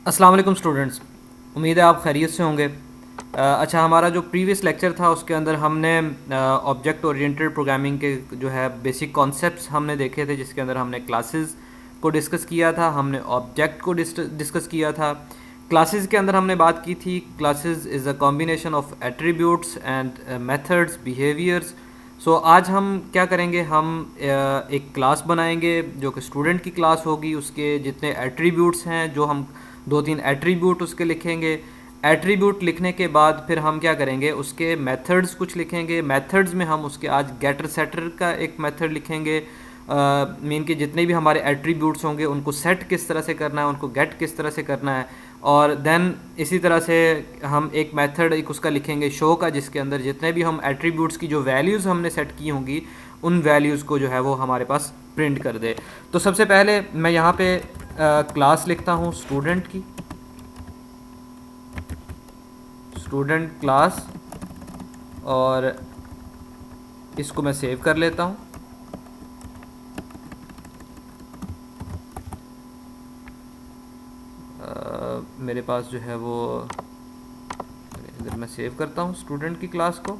अस्सलाम वालेकुम स्टूडेंट्स। उम्मीद है आप खैरियत से होंगे। अच्छा, हमारा जो प्रीवियस लेक्चर था उसके अंदर हमने ऑब्जेक्ट ओरिएंटेड प्रोग्रामिंग के जो है बेसिक कॉन्सेप्ट्स हमने देखे थे, जिसके अंदर हमने क्लासेस को डिस्कस किया था, हमने ऑब्जेक्ट को डिस्कस किया था। क्लासेस के अंदर हमने बात की थी classes is a combination of attributes and methods behaviours. So आज हम क्या करेंगे, हम एक क्लास बनाएंगे जो कि स्टूडेंट की क्लास होगी। उसके जितने एट्रीब्यूट्स हैं, जो हम दो तीन एट्रीब्यूट उसके लिखेंगे। एट्रीब्यूट लिखने के बाद फिर हम क्या करेंगे, उसके मेथड्स कुछ लिखेंगे। मेथड्स में हम उसके आज गेटर सेटर का एक मेथड लिखेंगे। मीन के जितने भी हमारे एट्रीब्यूट्स होंगे उनको सेट किस तरह से करना है, उनको गेट किस तरह से करना है। और देन इसी तरह से हम एक मेथड एक उसका लिखेंगे शो का, जिसके अंदर जितने भी हम एट्रीब्यूट्स की जो वैल्यूज़ हमने सेट की होंगी उन वैल्यूज़ को जो है वो हमारे पास प्रिंट कर दे। तो सबसे पहले मैं यहाँ पे क्लास लिखता हूँ स्टूडेंट की, स्टूडेंट क्लास, और इसको मैं सेव कर लेता हूँ। मेरे पास जो है वो इधर मैं सेव करता हूँ स्टूडेंट की क्लास को।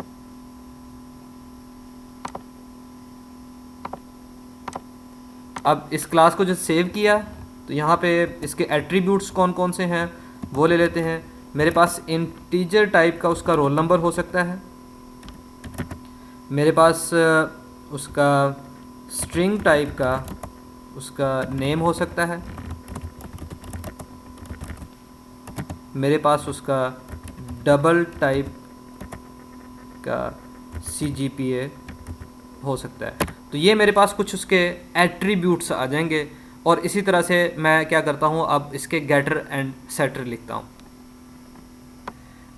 अब इस क्लास को जब सेव किया तो यहाँ पे इसके एट्रीब्यूट्स कौन कौन से हैं वो ले लेते हैं। मेरे पास इंटीजर टाइप का उसका रोल नंबर हो सकता है, मेरे पास उसका स्ट्रिंग टाइप का उसका नेम हो सकता है, मेरे पास उसका डबल टाइप का CGPA हो सकता है। तो ये मेरे पास कुछ उसके एट्रीब्यूट्स आ जाएंगे। और इसी तरह से मैं क्या करता हूँ, अब इसके गेटर एंड सेटर लिखता हूँ।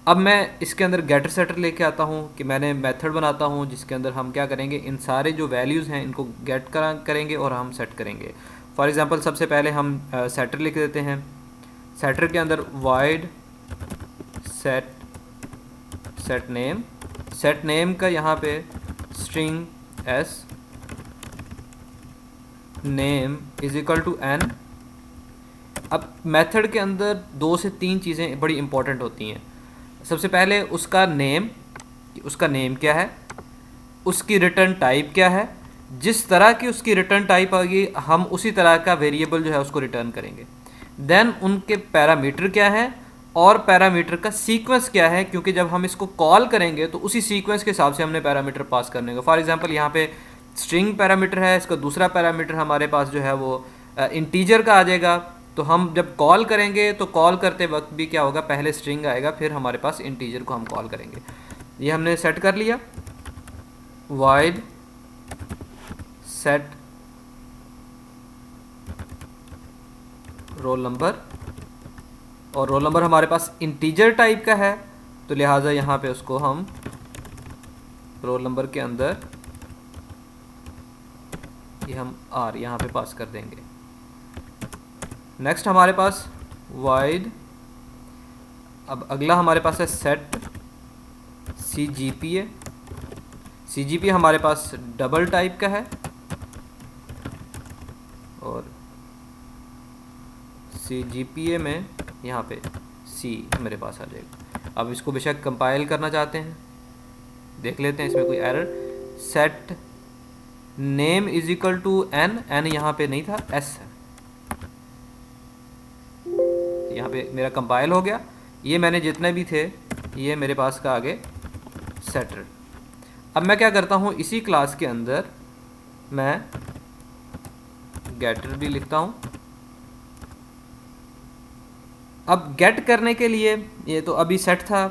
अब मैं इसके अंदर गेटर सेटर लेके आता हूँ कि मैंने मेथड बनाता हूँ जिसके अंदर हम क्या करेंगे, इन सारे जो वैल्यूज़ हैं इनको गेट करेंगे और हम सेट करेंगे। फॉर एग्ज़ाम्पल सबसे पहले हम सेटर लिख देते हैं। सेटर के अंदर वाइड सेट सेट नेम का यहाँ पे string s name is equal to n। अब मेथड के अंदर दो से तीन चीज़ें बड़ी इंपॉर्टेंट होती हैं। सबसे पहले उसका नेम क्या है, उसकी रिटर्न टाइप क्या है। जिस तरह की उसकी रिटर्न टाइप आएगी हम उसी तरह का वेरिएबल जो है उसको रिटर्न करेंगे। देन उनके पैरामीटर क्या है और पैरामीटर का सीक्वेंस क्या है, क्योंकि जब हम इसको कॉल करेंगे तो उसी सीक्वेंस के हिसाब से हमने पैरामीटर पास करने का। फॉर एग्जांपल यहाँ पे स्ट्रिंग पैरामीटर है, इसका दूसरा पैरामीटर हमारे पास जो है वो इंटीजर का आ जाएगा। तो हम जब कॉल करेंगे तो कॉल करते वक्त भी क्या होगा, पहले स्ट्रिंग आएगा फिर हमारे पास इंटीजर को हम कॉल करेंगे। ये हमने सेट कर लिया। वाइड सेट रोल नंबर, और रोल नंबर हमारे पास इंटीजर टाइप का है तो लिहाजा यहाँ पे उसको हम रोल नंबर के अंदर ये हम R यहाँ पे पास कर देंगे। नेक्स्ट हमारे पास वाइड, अब अगला हमारे पास है सेट CGPA हमारे पास डबल टाइप का है और CGPA में यहाँ पे C मेरे पास आ जाएगा। अब इसको बेशक कंपाइल करना चाहते हैं, देख लेते हैं इसमें कोई error. Set name is equal to n यहाँ पे नहीं था, S है। यहाँ पे मेरा कंपाइल हो गया। ये मैंने जितने भी थे ये मेरे पास का आगे सेटर। अब मैं क्या करता हूँ, इसी क्लास के अंदर मैं गेटर भी लिखता हूँ। अब गेट करने के लिए, ये तो अभी सेट था,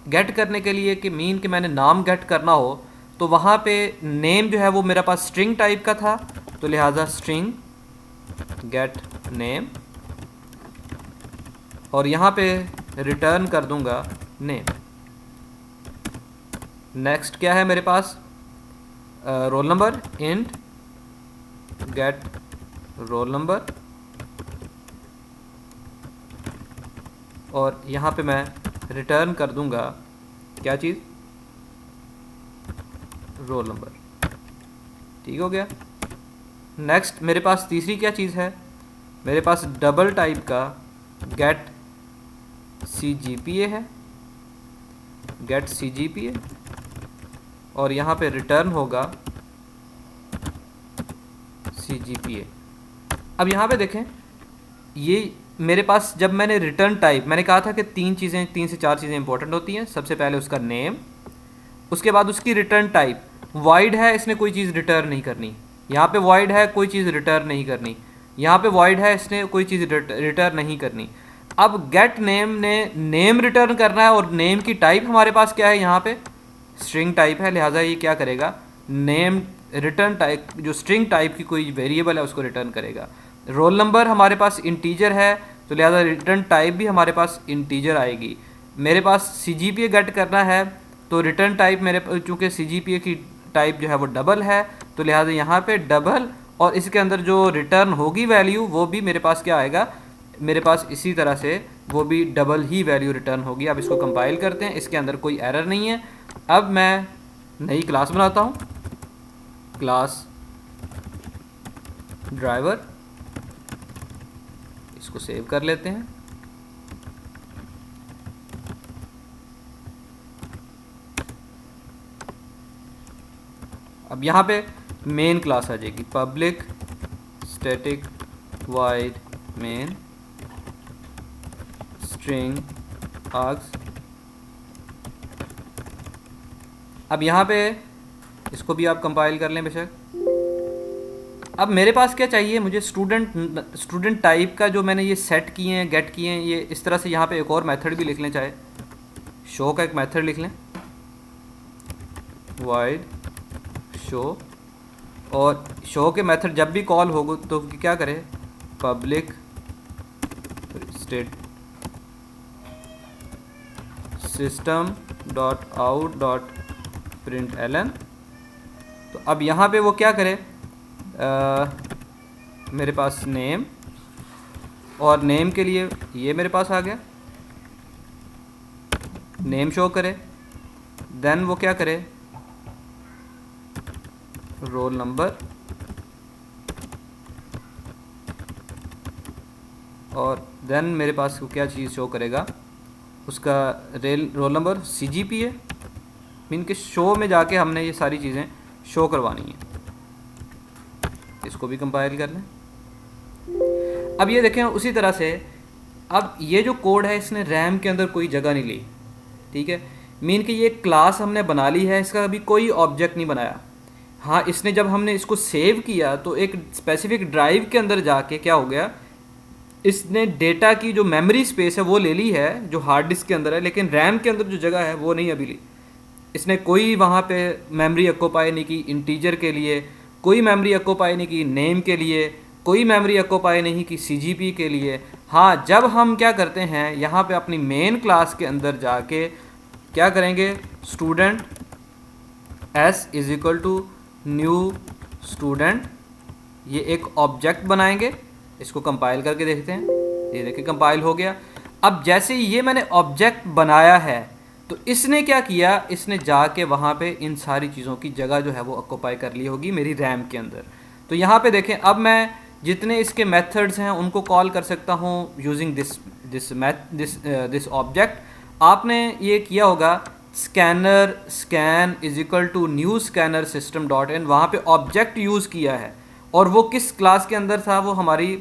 गेट करने के लिए कि मीन कि मैंने नाम गेट करना हो तो वहाँ पे नेम जो है वो मेरे पास स्ट्रिंग टाइप का था, तो लिहाजा स्ट्रिंग गेट नेम, और यहाँ पे रिटर्न कर दूंगा नेम। नेक्स्ट क्या है मेरे पास, roll number, int get roll number, और यहाँ पे मैं रिटर्न कर दूंगा क्या चीज़, रोल नंबर। ठीक हो गया। नेक्स्ट मेरे पास तीसरी क्या चीज़ है, मेरे पास डबल टाइप का गेट CGPA है, गेट CGPA, और यहाँ पे रिटर्न होगा CGPA। अब यहाँ पे देखें, ये मेरे पास जब मैंने रिटर्न टाइप, मैंने कहा था कि 3 से 4 चीज़ें इंपॉर्टेंट होती हैं। सबसे पहले उसका नेम, उसके बाद उसकी रिटर्न टाइप। वॉइड है, इसने कोई चीज़ रिटर्न नहीं करनी। यहाँ पे वॉइड है, कोई चीज़ रिटर्न नहीं करनी। यहाँ पे वॉइड है, इसने कोई चीज़ रिटर्न नहीं करनी। अब गेट नेम ने नेम रिटर्न करना है, और नेम की टाइप हमारे पास क्या है, यहाँ पे स्ट्रिंग टाइप है, लिहाजा ये क्या करेगा, नेम रिटर्न टाइप, जो स्ट्रिंग टाइप की कोई वेरिएबल है उसको रिटर्न करेगा। रोल नंबर हमारे पास इंटीजर है, तो लिहाजा रिटर्न टाइप भी हमारे पास इंटीजर आएगी। मेरे पास CGPA गेट करना है, तो रिटर्न टाइप मेरे, चूँकि CGPA की टाइप जो है वो डबल है, तो लिहाजा यहाँ पे डबल, और इसके अंदर जो रिटर्न होगी वैल्यू वो भी मेरे पास क्या आएगा, मेरे पास इसी तरह से वो भी डबल ही वैल्यू रिटर्न होगी। अब इसको कंपाइल करते हैं, इसके अंदर कोई एरर नहीं है। अब मैं नई क्लास बनाता हूँ, क्लास ड्राइवर, इसको सेव कर लेते हैं। अब यहाँ पे मेन क्लास आ जाएगी, public static void main string args. अब यहाँ पे इसको भी आप कंपाइल कर लें बेशक। अब मेरे पास क्या चाहिए, मुझे स्टूडेंट टाइप का जो मैंने ये सेट किए हैं, गेट किए हैं, ये इस तरह से यहाँ पे एक और मेथड भी लिख लें, चाहे शो का एक मेथड लिख लें, वाइड शो, और शो के मेथड जब भी कॉल होगा तो क्या करे, public state system dot out dot println। तो अब यहाँ पे वो क्या करे, मेरे पास नेम, और नेम के लिए ये मेरे पास आ गया, नेम शो करे। देन वो क्या करे, रोल नंबर, और देन मेरे पास क्या चीज़ शो करेगा, उसका रोल नंबर CGPA, मीन के शो में जाके हमने ये सारी चीज़ें शो करवानी है। इसको भी कंपाइल कर लें। अब ये देखें उसी तरह से, अब ये जो कोड है इसने रैम के अंदर कोई जगह नहीं ली, ठीक है, मीन कि ये क्लास हमने बना ली है, इसका अभी कोई ऑब्जेक्ट नहीं बनाया। हाँ, इसने जब हमने इसको सेव किया तो एक स्पेसिफिक ड्राइव के अंदर जाके क्या हो गया, इसने डेटा की जो मेमोरी स्पेस है वो ले ली है जो हार्ड डिस्क के अंदर है, लेकिन रैम के अंदर जो जगह है वो नहीं अभी ली। इसने कोई वहाँ पे मेमोरी ऑक्यूपाई नहीं की इंटीजर के लिए, कोई मेमोरी ऑक्यूपाई नहीं की नेम के लिए, कोई मेमोरी ऑक्यूपाई नहीं की CGP के लिए। हाँ, जब हम क्या करते हैं, यहाँ पे अपनी मेन क्लास के अंदर जाके क्या करेंगे, student S is equal to new student, ये एक ऑब्जेक्ट बनाएंगे। इसको कंपाइल करके देखते हैं, ये देखिए कंपाइल हो गया। अब जैसे ये मैंने ऑब्जेक्ट बनाया है तो इसने क्या किया, इसने जाके वहाँ पे इन सारी चीज़ों की जगह जो है वो ऑक्यूपाई कर ली होगी मेरी रैम के अंदर। तो यहाँ पे देखें, अब मैं जितने इसके मेथड्स हैं उनको कॉल कर सकता हूँ यूजिंग दिस ऑब्जेक्ट। आपने ये किया होगा, scanner scan is equal to new scanner system dot in, वहाँ पे ऑब्जेक्ट यूज़ किया है, और वो किस क्लास के अंदर था, वो हमारी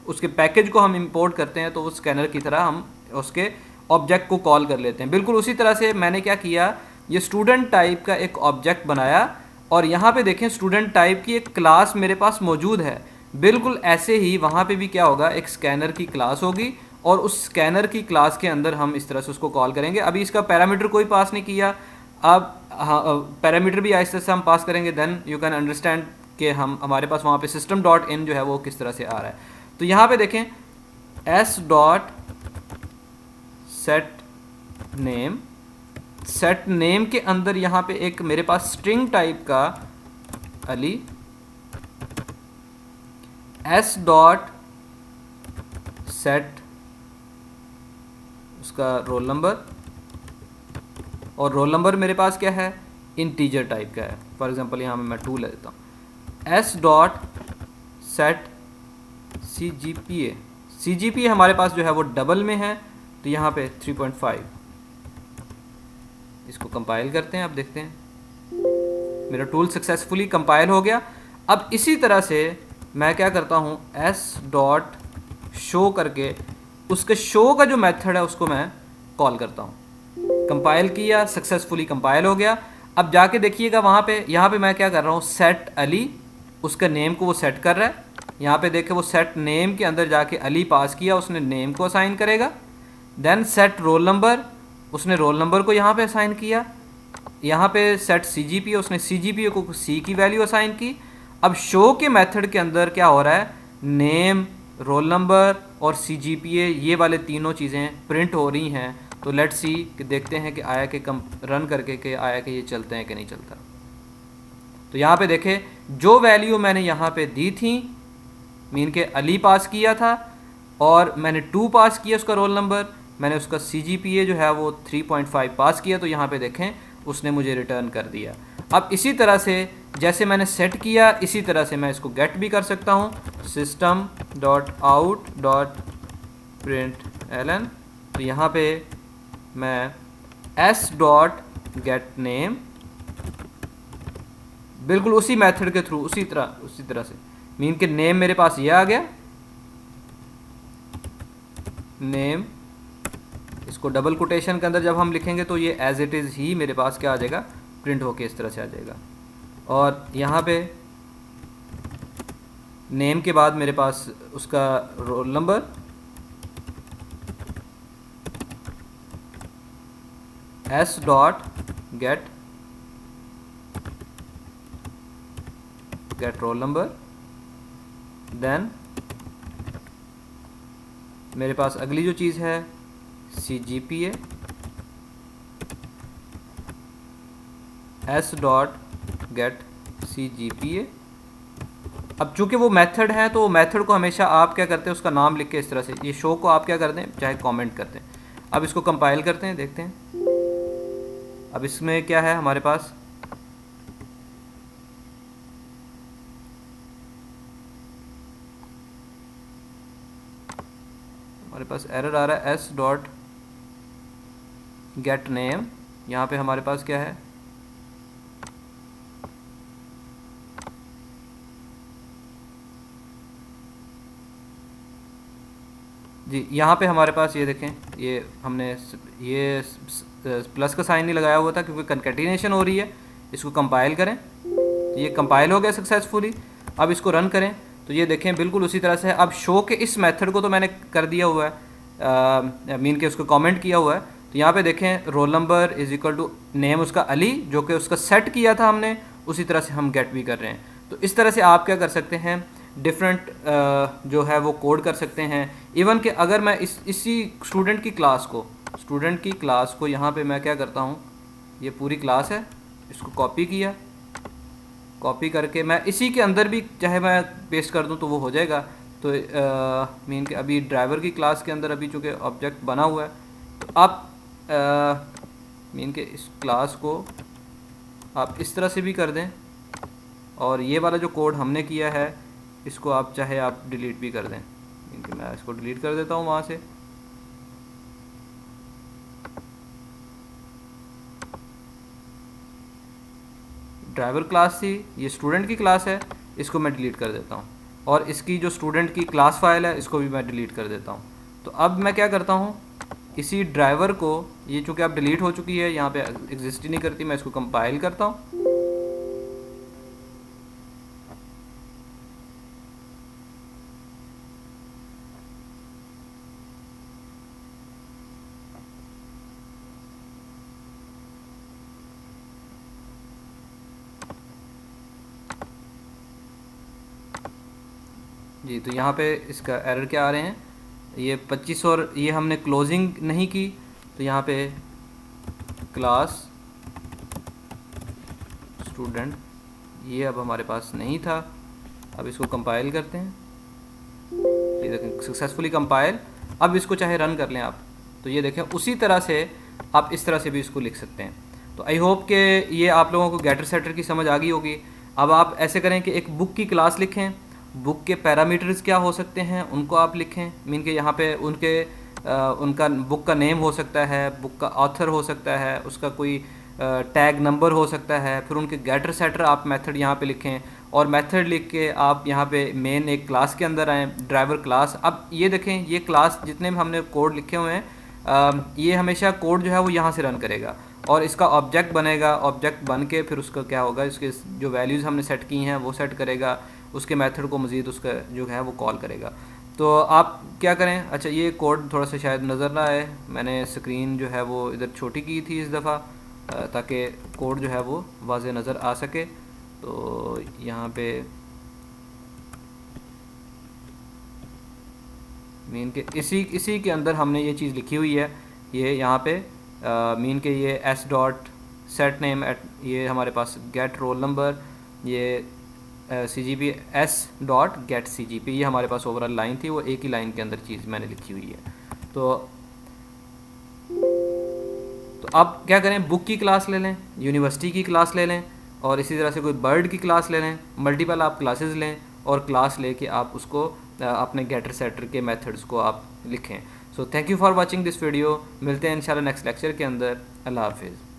उसके पैकेज को हम इंपोर्ट करते हैं तो वो स्कैनर की तरह हम उसके ऑब्जेक्ट को कॉल कर लेते हैं। बिल्कुल उसी तरह से मैंने क्या किया, ये स्टूडेंट टाइप का एक ऑब्जेक्ट बनाया, और यहाँ पे देखें स्टूडेंट टाइप की एक क्लास मेरे पास मौजूद है। बिल्कुल ऐसे ही वहाँ पे भी क्या होगा, एक स्कैनर की क्लास होगी, और उस स्कैनर की क्लास के अंदर हम इस तरह से उसको कॉल करेंगे। अभी इसका पैरामीटर कोई पास नहीं किया, अब हाँ पैरामीटर भी आहिस्ते से हम पास करेंगे, देन यू कैन अंडरस्टैंड कि हम हमारे पास वहाँ पे सिस्टम डॉट इन जो है वो किस तरह से आ रहा है। तो यहाँ पे देखें s dot set name, set name के अंदर यहाँ पे एक मेरे पास स्ट्रिंग टाइप का अली, s डॉट सेट उसका रोल नंबर, और रोल नंबर मेरे पास क्या है, इंटीजर टाइप का है। फॉर एग्जांपल यहाँ में मैं 2 ले देता हूँ। s dot set CGPA, CGPA हमारे पास जो है वो डबल में है, तो यहाँ पे 3.5। इसको कंपाइल करते हैं, अब देखते हैं मेरा टूल सक्सेसफुली कंपाइल हो गया। अब इसी तरह से मैं क्या करता हूँ, s.show करके उसके शो का जो मेथड है उसको मैं कॉल करता हूँ। कंपाइल किया, सक्सेसफुली कंपाइल हो गया। अब जाके देखिएगा वहाँ पे, यहाँ पे मैं क्या कर रहा हूँ, सेट अली, उसका नेम को वो सेट कर रहा है। यहाँ पे देखे वो सेट नेम के अंदर जाके अली पास किया, उसने नेम को असाइन करेगा। देन सेट रोल नंबर, उसने रोल नंबर को यहाँ पे असाइन किया। यहाँ पे सेट CGPA, उसने CGPA को C की वैल्यू असाइन की। अब शो के मेथड के अंदर क्या हो रहा है, नेम, रोल नंबर और CGPA ये वाले तीनों चीज़ें प्रिंट हो रही हैं। तो लेट्स सी कि देखते हैं कि आया कि रन करके कि आया कि ये चलते हैं कि नहीं चलता। तो यहाँ पे देखें जो वैल्यू मैंने यहाँ पे दी थी, मीन के अली पास किया था और मैंने 2 पास किया उसका रोल नंबर, मैंने उसका CGPA जो है वो 3.5 पास किया, तो यहाँ पे देखें उसने मुझे रिटर्न कर दिया। अब इसी तरह से जैसे मैंने सेट किया, इसी तरह से मैं इसको गेट भी कर सकता हूँ, system.out.println। तो यहाँ पे मैं s.getName बिल्कुल उसी मेथड के थ्रू उसी तरह से, मीन के नेम मेरे पास ये आ गया, नेम, इसको डबल कोटेशन के अंदर जब हम लिखेंगे तो ये एज इट इज़ ही मेरे पास क्या आ जाएगा, प्रिंट होके इस तरह से आ जाएगा। और यहाँ पे नेम के बाद मेरे पास उसका roll number, s.get roll number. Then मेरे पास अगली जो चीज़ है CGPA, s.get CGPA। अब चूंकि वो मेथड है तो मेथड को हमेशा आप क्या करते हैं, उसका नाम लिख के इस तरह से, ये शो को आप क्या करते हैं, चाहे कमेंट करते हैं। अब इसको कंपाइल करते हैं, देखते हैं अब इसमें क्या है हमारे पास। हमारे पास एरर आ रहा है s.getName। यहाँ पे हमारे पास क्या है, जी यहाँ पे हमारे पास ये देखें, ये हमने ये प्लस का साइन नहीं लगाया हुआ था क्योंकि कंकैटिनेशन हो रही है। इसको कंपाइल करें, ये कंपाइल हो गया सक्सेसफुली। अब इसको रन करें तो ये देखें बिल्कुल उसी तरह से है। अब शो के इस मेथड को तो मैंने कर दिया हुआ है, मीन के उसको कमेंट किया हुआ है। तो यहाँ पे देखें roll number is equal to name उसका अली, जो कि उसका सेट किया था हमने, उसी तरह से हम गेट भी कर रहे हैं। तो इस तरह से आप क्या कर सकते हैं, डिफरेंट जो है वो कोड कर सकते हैं। इवन कि अगर मैं इसी स्टूडेंट की क्लास को यहाँ पे मैं क्या करता हूँ, ये पूरी क्लास है, इसको कॉपी किया, कॉपी करके मैं इसी के अंदर भी चाहे मैं पेस्ट कर दूं तो वो हो जाएगा। तो मीन के अभी ड्राइवर की क्लास के अंदर अभी चूँकि ऑब्जेक्ट बना हुआ है, तो आप मीन के इस क्लास को आप इस तरह से भी कर दें, और ये वाला जो कोड हमने किया है इसको आप चाहे आप डिलीट भी कर दें। मीन के मैं इसको डिलीट कर देता हूँ वहाँ से। ड्राइवर क्लास थी, ये स्टूडेंट की क्लास है, इसको मैं डिलीट कर देता हूँ, और इसकी जो स्टूडेंट की क्लास फाइल है इसको भी मैं डिलीट कर देता हूँ। तो अब मैं क्या करता हूँ, इसी ड्राइवर को, ये चूँकि अब डिलीट हो चुकी है, यहाँ पे एग्जिस्ट ही नहीं करती, मैं इसको कंपाइल करता हूँ। जी, तो यहाँ पे इसका एरर क्या आ रहे हैं, ये 25 और ये हमने क्लोजिंग नहीं की, तो यहाँ पे क्लास स्टूडेंट ये अब हमारे पास नहीं था। अब इसको कंपाइल करते हैं, ये देखें सक्सेसफुली कंपाइल। अब इसको चाहे रन कर लें आप, तो ये देखें उसी तरह से आप इस तरह से भी इसको लिख सकते हैं। तो आई होप कि ये आप लोगों को गेटर सेटर की समझ आ गई होगी। अब आप ऐसे करें कि एक बुक की क्लास लिखें बुक के पैरामीटर्स क्या हो सकते हैं उनको आप लिखें। मीन के यहाँ पे उनका बुक का नेम हो सकता है, बुक का ऑथर हो सकता है, उसका कोई टैग नंबर हो सकता है। फिर उनके गेटर सेटर आप मेथड यहाँ पे लिखें, और मेथड लिख के आप यहाँ पे मेन एक क्लास के अंदर आएँ, ड्राइवर क्लास। अब ये देखें, ये क्लास जितने भी हमने कोड लिखे हुए हैं, ये हमेशा कोड जो है वो यहाँ से रन करेगा और इसका ऑब्जेक्ट बनेगा। ऑब्जेक्ट बन के फिर उसका क्या होगा, इसके जो वैल्यूज़ हमने सेट की हैं वो सेट करेगा, उसके मेथड को मज़ीद उसका जो है वो कॉल करेगा। तो आप क्या करें, अच्छा ये कोड थोड़ा सा शायद नज़र ना आए, मैंने स्क्रीन जो है वो इधर छोटी की थी इस दफ़ा, ताकि कोड जो है वो वाज़े नज़र आ सके। तो यहाँ पे मीन के इसी के अंदर हमने ये चीज़ लिखी हुई है। ये यहाँ पे मीन के ये S dot set name at, ये हमारे पास गेट रोल नंबर, ये CGP S dot gate CGP, ये हमारे पास ओवरऑल लाइन थी, वो एक ही लाइन के अंदर चीज़ मैंने लिखी हुई है। तो आप क्या करें, बुक की क्लास ले लें, यूनिवर्सिटी की क्लास ले लें, और इसी तरह से कोई बर्ड की क्लास ले लें। मल्टीपल आप क्लासेस लें और क्लास लेके आप उसको अपने गेटर सेटर के मेथड्स को आप लिखें। So thank you for watching this video. मिलते हैं इंशाल्लाह नेक्स्ट लेक्चर के अंदर। अल्लाह हाफिज़।